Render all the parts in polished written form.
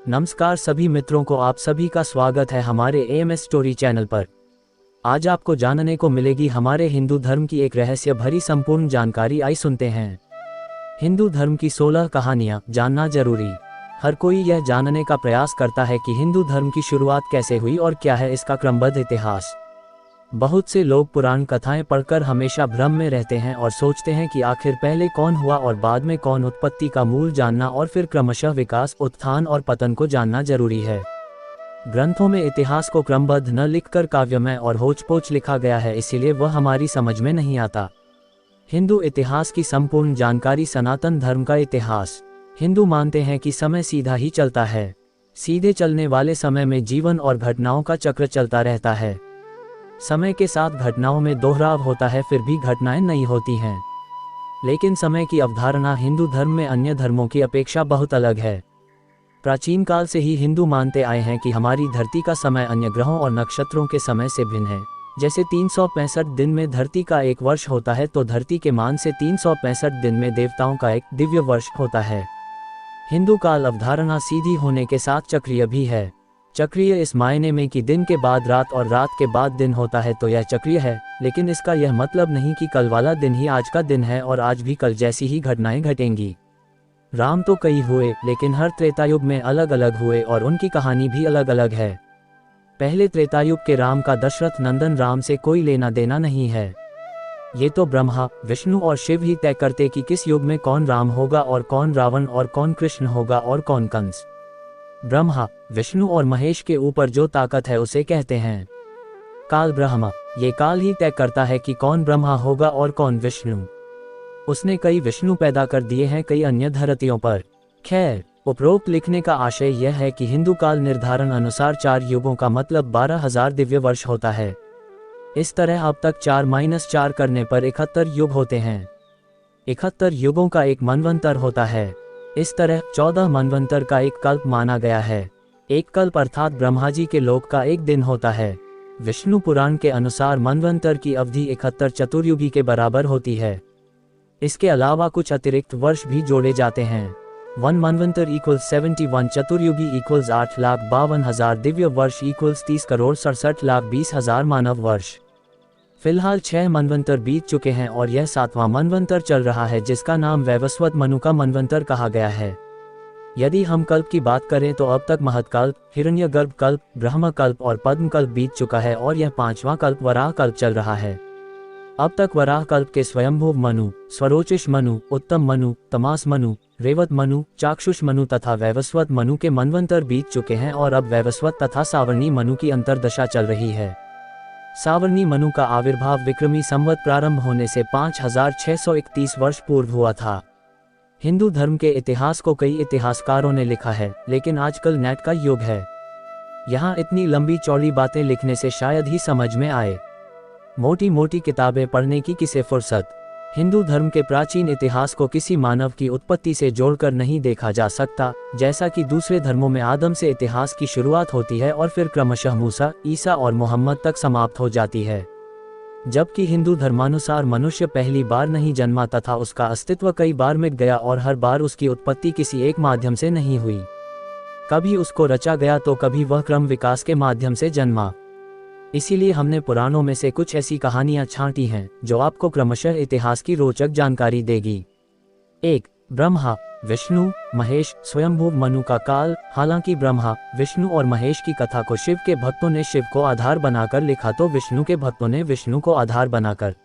नमस्कार सभी मित्रों को, आप सभी का स्वागत है हमारे एएमएस स्टोरी चैनल पर। आज आपको जानने को मिलेगी हमारे हिंदू धर्म की एक रहस्य भरी संपूर्ण जानकारी। आई सुनते हैं हिंदू धर्म की 16 कहानियां। जानना जरूरी। हर कोई यह जानने का प्रयास करता है कि हिंदू धर्म की शुरुआत कैसे हुई और क्या है इसका क्रमबद्ध इतिहास। बहुत से लोग पुराण कथाएं पढ़कर हमेशा भ्रम में रहते हैं और सोचते हैं कि आखिर पहले कौन हुआ और बाद में कौन। उत्पत्ति का मूल जानना और फिर क्रमशः विकास, उत्थान और पतन को जानना जरूरी है। ग्रंथों में इतिहास को क्रमबद्ध न लिखकर काव्यमय और होचपोच लिखा गया है, इसीलिए वह हमारी समझ में नहीं आता। हिंदू इतिहास की संपूर्ण जानकारी। सनातन धर्म का इतिहास। हिंदू मानते हैं कि समय सीधा ही चलता है। सीधे चलने वाले समय में जीवन और घटनाओं का चक्र चलता रहता है। समय के साथ घटनाओं में दोहराव होता है, फिर भी घटनाएं नई होती हैं। लेकिन समय की अवधारणा हिंदू धर्म में अन्य धर्मों की अपेक्षा बहुत अलग है। प्राचीन काल से ही हिंदू मानते आए हैं कि हमारी धरती का समय अन्य ग्रहों और नक्षत्रों के समय से भिन्न है। जैसे 365 दिन में धरती का एक वर्ष होता है, तो धरती के मान से 365 दिन में देवताओं का एक दिव्य वर्ष होता है। हिंदू काल अवधारणा सीधी होने के साथ चक्रीय भी है। चक्रीय इस मायने में कि दिन के बाद रात और रात के बाद दिन होता है, तो यह चक्रीय है। लेकिन इसका यह मतलब नहीं कि कल वाला दिन ही आज का दिन है और आज भी कल जैसी ही घटनाएं घटेंगी। राम तो कई हुए, लेकिन हर त्रेतायुग में अलग अलग हुए और उनकी कहानी भी अलग अलग है। पहले त्रेतायुग के राम का दशरथ नंदन राम से कोई लेना देना नहीं है। ये तो ब्रह्मा, विष्णु और शिव ही तय करते कि किस युग में कौन राम होगा और कौन रावण और कौन कृष्ण होगा और कौन कंस। ब्रह्मा, विष्णु और महेश के ऊपर जो ताकत है उसे कहते हैं काल ब्रह्मा। ये काल ही तय करता है कि कौन ब्रह्मा होगा और कौन विष्णु। उसने कई विष्णु पैदा कर दिए हैं कई अन्य धरतियों पर। खैर, उपरोक्त लिखने का आशय यह है कि हिंदू काल निर्धारण अनुसार 4 युगों का मतलब 12,000 दिव्य वर्ष होता है। इस तरह अब तक 4-4 करने पर 71 युग होते हैं। 71 युगों का एक मनवंतर होता है। इस तरह 14 मनवंतर का एक कल्प माना गया है। एक कल्प अर्थात ब्रह्मा जी के लोक का एक दिन होता है। विष्णु पुराण के अनुसार मनवंतर की अवधि 71 चतुर्युगी के बराबर होती है। इसके अलावा कुछ अतिरिक्त वर्ष भी जोड़े जाते हैं। 1 मनवंतर = 71 चतुर्युगी = 8,52,000 दिव्य वर्ष = 30,67,20,000 मानव वर्ष। फिलहाल 6 मनवंतर बीत चुके हैं और यह 7वां मनवंतर चल रहा है, जिसका नाम वैवस्वत मनु का मनवंतर कहा गया है। यदि हम कल्प की बात करें तो अब तक महत्कल्प, हिरण्यगर्भ कल्प, ब्रह्म कल्प और पद्म कल्प बीत चुका है और यह 5वां कल्प वराह कल्प चल रहा है। अब तक वराह कल्प के स्वयंभुव मनु, स्वरोचिष मनु, उत्तम मनु, तमास मनु, रेवत मनु, चाक्षुष मनु तथा वैवस्वत मनु के मनवंतर बीत चुके हैं और अब वैवस्वत तथा सावर्णी मनु की अंतर्दशा चल रही है। सावर्णी मनु का आविर्भाव विक्रमी संवत प्रारंभ होने से 5,631 वर्ष पूर्व हुआ था। हिंदू धर्म के इतिहास को कई इतिहासकारों ने लिखा है, लेकिन आजकल नेट का युग है। यहाँ इतनी लंबी चौड़ी बातें लिखने से शायद ही समझ में आए। मोटी मोटी किताबें पढ़ने की किसे फुर्सत। हिंदू धर्म के प्राचीन इतिहास को किसी मानव की उत्पत्ति से जोड़कर नहीं देखा जा सकता, जैसा कि दूसरे धर्मों में आदम से इतिहास की शुरुआत होती है और फिर क्रमशः मूसा, ईसा और मोहम्मद तक समाप्त हो जाती है। जबकि हिंदू धर्मानुसार मनुष्य पहली बार नहीं जन्मा तथा उसका अस्तित्व कई बार मिट गया और हर बार उसकी उत्पत्ति किसी एक माध्यम से नहीं हुई। कभी उसको रचा गया तो कभी वह क्रम विकास के माध्यम से जन्मा। इसीलिए हमने पुराणों में से कुछ ऐसी कहानियां छांटी हैं जो आपको क्रमशः इतिहास की रोचक जानकारी देगी। 1. ब्रह्मा, विष्णु, महेश, स्वयंभुव मनु का काल। हालांकि ब्रह्मा, विष्णु और महेश की कथा को शिव के भक्तों ने शिव को आधार बनाकर लिखा तो विष्णु के भक्तों ने विष्णु को आधार बनाकर।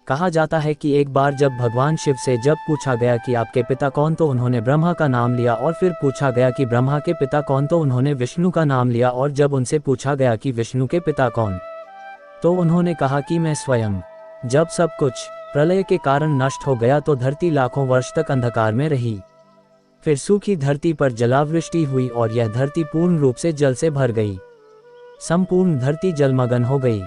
कहा जाता है कि एक बार जब भगवान शिव से जब पूछा गया कि आपके पिता कौन, तो उन्होंने ब्रह्मा का नाम लिया और फिर पूछा गया कि ब्रह्मा के पिता कौन, तो उन्होंने विष्णु का नाम लिया और जब उनसे पूछा गया कि विष्णु के पिता कौन, तो उन्होंने कहा कि मैं स्वयं। जब सब कुछ प्रलय के कारण नष्ट हो गया तो धरती लाखों वर्ष तक अंधकार में रही। फिर सूखी धरती पर जलावृष्टि हुई और यह धरती पूर्ण रूप से जल से भर गई। संपूर्ण धरती जलमग्न हो गई।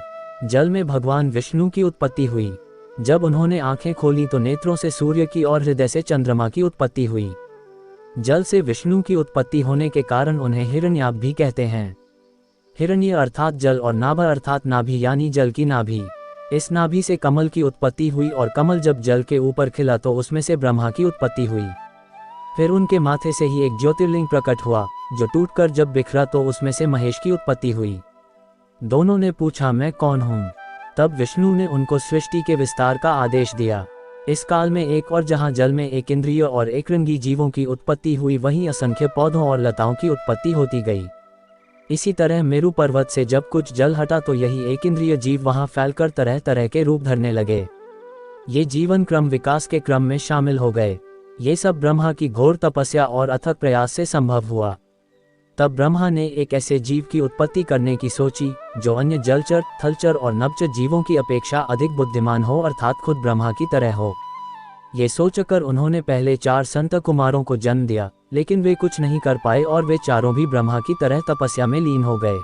जल में भगवान विष्णु की उत्पत्ति हुई। जब उन्होंने आंखें खोली तो नेत्रों से सूर्य की और हृदय से चंद्रमा की उत्पत्ति हुई। जल से विष्णु की उत्पत्ति होने के कारण उन्हें हिरण्याभ भी कहते हैं। हिरण्य अर्थात जल और नाभ अर्थात नाभि यानी जल की नाभि। इस नाभि से कमल की उत्पत्ति हुई और कमल जब जल के ऊपर खिला तो उसमें से ब्रह्मा की उत्पत्ति हुई। फिर उनके माथे से ही एक ज्योतिर्लिंग प्रकट हुआ। जो टूटकर जब बिखरा तो उसमें से महेश की उत्पत्ति हुई। दोनों ने पूछा, मैं कौन हूँ? तब विष्णु ने उनको सृष्टि के विस्तार का आदेश दिया। इस काल में एक और जहाँ जल में एक इंद्रिय और एक रंगी जीवों की उत्पत्ति हुई, वहीं असंख्य पौधों और लताओं की उत्पत्ति होती गई। इसी तरह मेरु पर्वत से जब कुछ जल हटा तो यही एक इंद्रिय जीव वहां फैलकर तरह तरह के रूप धरने लगे। ये जीवन क्रम विकास के क्रम में शामिल हो गए। ये सब ब्रह्मा की घोर तपस्या और अथक प्रयास से संभव हुआ। तब ब्रह्मा ने एक ऐसे जीव की उत्पत्ति करने की सोची जो अन्य जलचर, थलचर और नभचर जीवों की अपेक्षा अधिक बुद्धिमान हो, अर्थात खुद ब्रह्मा की तरह हो। ये सोचकर उन्होंने पहले 4 संत कुमारों को जन्म दिया, लेकिन वे कुछ नहीं कर पाए और वे चारों भी ब्रह्मा की तरह तपस्या में लीन हो गए।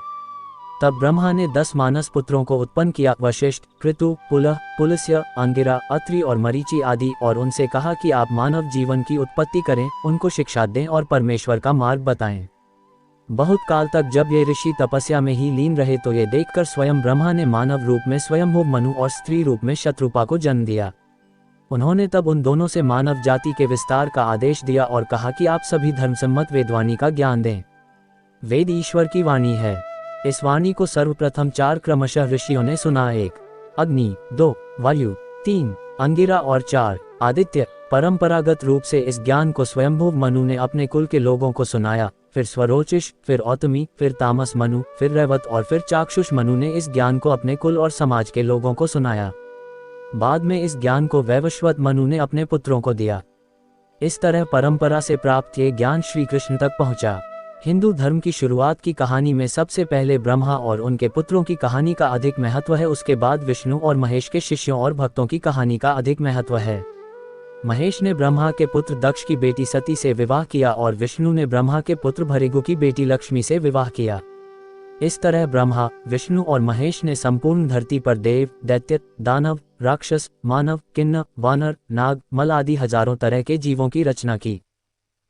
तब ब्रह्मा ने 10 मानस पुत्रों को उत्पन्न किया, वशिष्ठ, कृतु, पुलह, पुलस्त्य, अंगिरा, अत्रि और मरीचि आदि, और उनसे कहा कि आप मानव जीवन की उत्पत्ति करें, उनको शिक्षा दें और परमेश्वर का मार्ग बताएं। बहुत काल तक जब ये ऋषि तपस्या में ही लीन रहे तो ये देखकर स्वयं ब्रह्मा ने मानव रूप में स्वयंभू मनु और स्त्री रूप में शत्रुपा को जन्म दिया। उन्होंने तब उन दोनों से मानव जाति के विस्तार का आदेश दिया और कहा कि आप सभी धर्मसम्मत वेदवाणी का ज्ञान दें। वेद ईश्वर की वाणी है। इस वाणी को सर्वप्रथम 4 क्रमशः ऋषियों ने सुना। 1 अग्नि, 2 वायु, 3 अंगिरा और 4 आदित्य। परंपरागत रूप से इस ज्ञान को स्वयंभू मनु ने अपने कुल के लोगों को सुनाया, फिर स्वरोचिष, फिर औतमी, फिर तामस मनु, फिर रैवत और फिर चाक्षुष मनु ने इस ज्ञान को अपने कुल और समाज के लोगों को सुनाया। बाद में इस ज्ञान को वैवस्वत मनु ने अपने पुत्रों को दिया। इस तरह परंपरा से प्राप्त ये ज्ञान श्री कृष्ण तक पहुंचा। हिंदू धर्म की शुरुआत की कहानी में सबसे पहले ब्रह्मा और उनके पुत्रों की कहानी का अधिक महत्व है, उसके बाद विष्णु और महेश के शिष्यों और भक्तों की कहानी का अधिक महत्व है। महेश ने ब्रह्मा के पुत्र दक्ष की बेटी सती से विवाह किया और विष्णु ने ब्रह्मा के पुत्र भृगु की बेटी लक्ष्मी से विवाह किया। इस तरह ब्रह्मा, विष्णु और महेश ने संपूर्ण धरती पर देव, दैत्य, दानव, राक्षस, मानव, किन्नर, वानर, नाग, मल आदि हजारों तरह के जीवों की रचना की।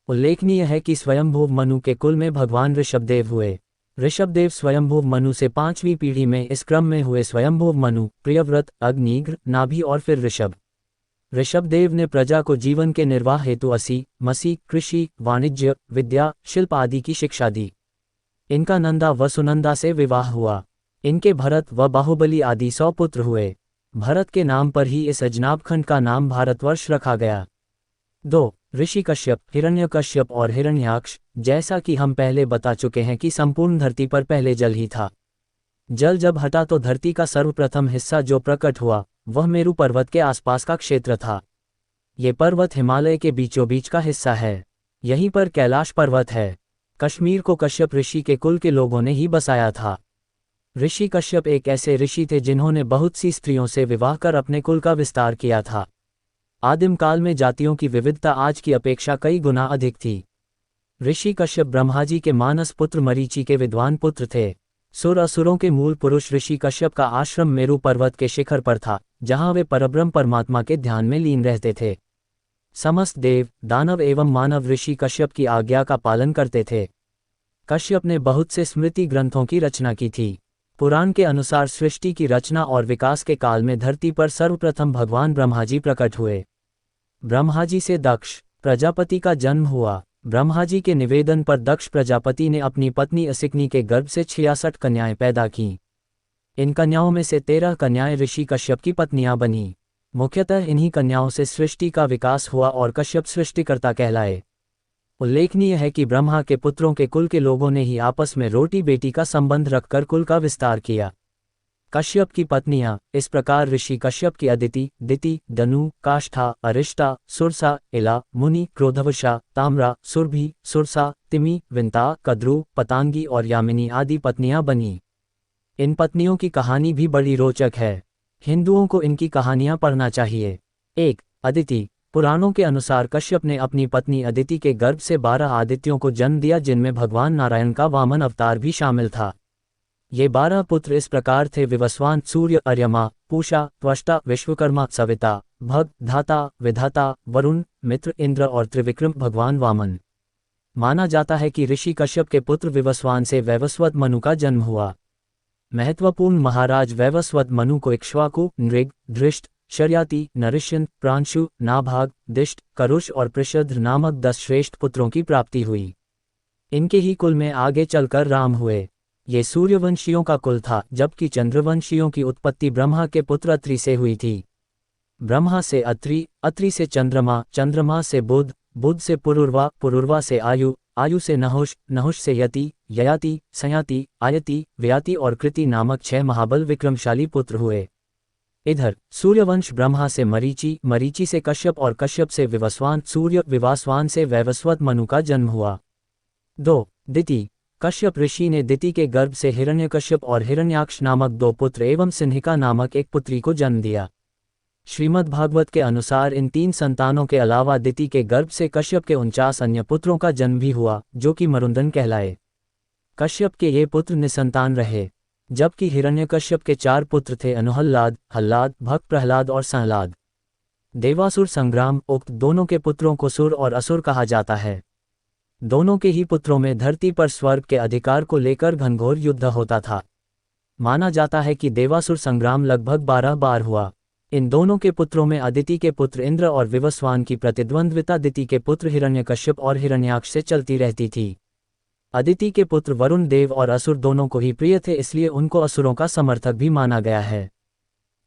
उल्लेखनीय है कि स्वयंभू मनु के कुल में भगवान ऋषभदेव हुए। ऋषभदेव स्वयंभू मनु से 5वीं पीढ़ी में इस क्रम में हुए स्वयंभू मनु, प्रियव्रत, अग्निघ्र, नाभि और फिर ऋषभ। ऋषभदेव ने प्रजा को जीवन के निर्वाह हेतु असी, मसी, कृषि, वाणिज्य, विद्या, शिल्प आदि की शिक्षा दी। इनका नंदा व सुनंदा से विवाह हुआ। इनके भरत व बाहुबली आदि 100 पुत्र हुए। भरत के नाम पर ही इस अजनाबखंड का नाम भारतवर्ष रखा गया। 2 ऋषि कश्यप, हिरण्यकश्यप और हिरण्याक्ष। जैसा कि हम पहले बता चुके हैं कि संपूर्ण धरती पर पहले जल ही था। जल जब हटा तो धरती का सर्वप्रथम हिस्सा जो प्रकट हुआ वह मेरु पर्वत के आसपास का क्षेत्र था। ये पर्वत हिमालय के बीचों बीच का हिस्सा है। यहीं पर कैलाश पर्वत है। कश्मीर को कश्यप ऋषि के कुल के लोगों ने ही बसाया था। ऋषि कश्यप एक ऐसे ऋषि थे जिन्होंने बहुत सी स्त्रियों से विवाह कर अपने कुल का विस्तार किया था। आदिम काल में जातियों की विविधता आज की अपेक्षा कई गुना अधिक थी। ऋषि कश्यप ब्रह्माजी के मानस पुत्र मरीचि के विद्वान पुत्र थे। सुर असुरों के मूल पुरुष ऋषि कश्यप का आश्रम मेरु पर्वत के शिखर पर था, जहां वे परब्रह्म परमात्मा के ध्यान में लीन रहते थे। समस्त देव, दानव एवं मानव ऋषि कश्यप की आज्ञा का पालन करते थे। कश्यप ने बहुत से स्मृति ग्रंथों की रचना की थी। पुराण के अनुसार सृष्टि की रचना और विकास के काल में धरती पर सर्वप्रथम भगवान ब्रह्माजी प्रकट हुए। ब्रह्माजी से दक्ष प्रजापति का जन्म हुआ। ब्रह्माजी के निवेदन पर दक्ष प्रजापति ने अपनी पत्नी असिकनी के गर्भ से 66 कन्याएं पैदा की। इन कन्याओं में से 13 कन्याएं ऋषि कश्यप की पत्नियां बनी। मुख्यतः इन्हीं कन्याओं से सृष्टि का विकास हुआ और कश्यप सृष्टिकर्ता कहलाए। उल्लेखनीय है कि ब्रह्मा के पुत्रों के कुल के लोगों ने ही आपस में रोटी बेटी का संबंध रखकर कुल का विस्तार किया। कश्यप की पत्नियां इस प्रकार ऋषि कश्यप की अदिति, दिति, दनु, काष्ठा, अरिष्टा, सुरसा, इला, मुनि, क्रोधवशा, ताम्रा, सुरभि, सुरसा, तिमि, विंता, कद्रु, पतांगी और यामिनी आदि पत्नियां बनी। इन पत्नियों की कहानी भी बड़ी रोचक है। हिंदुओं को इनकी कहानियां पढ़ना चाहिए। 1 अदिति। पुराणों के अनुसार कश्यप ने अपनी पत्नी अदिति के गर्भ से 12 आदित्यों को जन्म दिया, जिनमें भगवान नारायण का वामन अवतार भी शामिल था। ये 12 पुत्र इस प्रकार थे: विवस्वान, सूर्य, अर्यमा, पूषा, त्वष्टा, विश्वकर्मा, सविता, भग, धाता, विधाता, वरुण, मित्र, इंद्र और त्रिविक्रम भगवान वामन। माना जाता है कि ऋषि कश्यप के पुत्र विवस्वान से वैवस्वत मनु का जन्म हुआ। महत्वपूर्ण महाराज वैवस्वत मनु को इक्ष्वाकु, नृग, धृष्ट, शर्याति, नरिश्यन, प्रांशु, नाभाग, दिष्ट, करुष और पृषद्र नामक 10 श्रेष्ठ पुत्रों की प्राप्ति हुई। इनके ही कुल में आगे चलकर राम हुए। ये सूर्यवंशियों का कुल था, जबकि चंद्रवंशियों की उत्पत्ति ब्रह्मा के पुत्र अत्रि से हुई थी। ब्रह्मा से अत्रि, अत्रि से चंद्रमा, चंद्रमा से बुध, बुध से पुरुरवा, पुरुरवा से आयु, आयु से नहुष, नहुष से यति, ययाति, संयाति, आयति, व्ययाति और कृति नामक 6 महाबल विक्रमशाली पुत्र हुए। इधर सूर्यवंश ब्रह्मा से मरीचि, मरीचि से कश्यप और कश्यप से विवस्वान, सूर्य विवास्वान से वैवस्वत मनु का जन्म हुआ। 2. दिति। कश्यप ऋषि ने दिति के गर्भ से हिरण्यकश्यप और हिरण्याक्ष नामक 2 पुत्र एवं सिन्हिका नामक एक पुत्री को जन्म दिया। श्रीमद् भागवत के अनुसार इन 3 संतानों के अलावा दिति के गर्भ से कश्यप के 49 अन्य पुत्रों का जन्म भी हुआ, जो कि मरुंदन कहलाए। कश्यप के ये पुत्र निसंतान रहे, जबकि हिरण्यकश्यप के 4 पुत्र थे, अनुहल्लाद, हल्लाद, भक्त प्रहलाद और संहलाद। देवासुर संग्राम। उक्त दोनों के पुत्रों को सुर और असुर कहा जाता है। दोनों के ही पुत्रों में धरती पर स्वर्ग के अधिकार को लेकर घनघोर युद्ध होता था। माना जाता है कि देवासुर संग्राम लगभग 12 बार हुआ। इन दोनों के पुत्रों में अदिति के पुत्र इंद्र और विवस्वान की प्रतिद्वंद्विता दिति के पुत्र हिरण्यकश्यप और हिरण्याक्ष से चलती रहती थी। अदिति के पुत्र वरुण देव और असुर दोनों को ही प्रिय थे, इसलिए उनको असुरों का समर्थक भी माना गया है।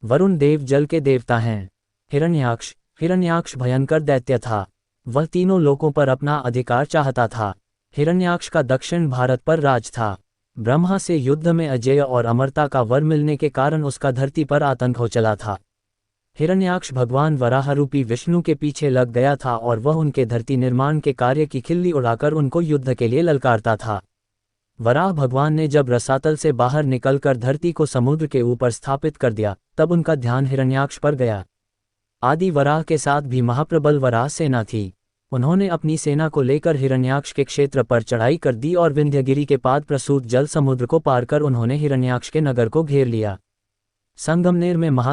वरुण देव जल के देवता हैं। हिरण्याक्ष भयंकर दैत्य था। वह तीनों लोकों पर अपना अधिकार चाहता था। हिरण्याक्ष का दक्षिण भारत पर राज था। ब्रह्मा से युद्ध में अजेय और अमरता का वर मिलने के कारण उसका धरती पर आतंक हो चला था। हिरण्याक्ष भगवान वराह रूपी विष्णु के पीछे लग गया था और वह उनके धरती निर्माण के कार्य की खिल्ली उड़ाकर उनको युद्ध के लिए ललकारता था। वराह भगवान ने जब रसातल से बाहर निकलकर धरती को समुद्र के ऊपर स्थापित कर दिया, तब उनका ध्यान हिरण्याक्ष पर गया। आदि वराह के साथ भी महाप्रबल वराह सेना थी। उन्होंने अपनी सेना को लेकर हिरण्याक्ष के क्षेत्र पर चढ़ाई कर दी और विंध्यगिरि के पाद प्रसूत जल समुद्र को पार कर उन्होंने हिरण्याक्ष के नगर को घेर लिया। संगमनेर में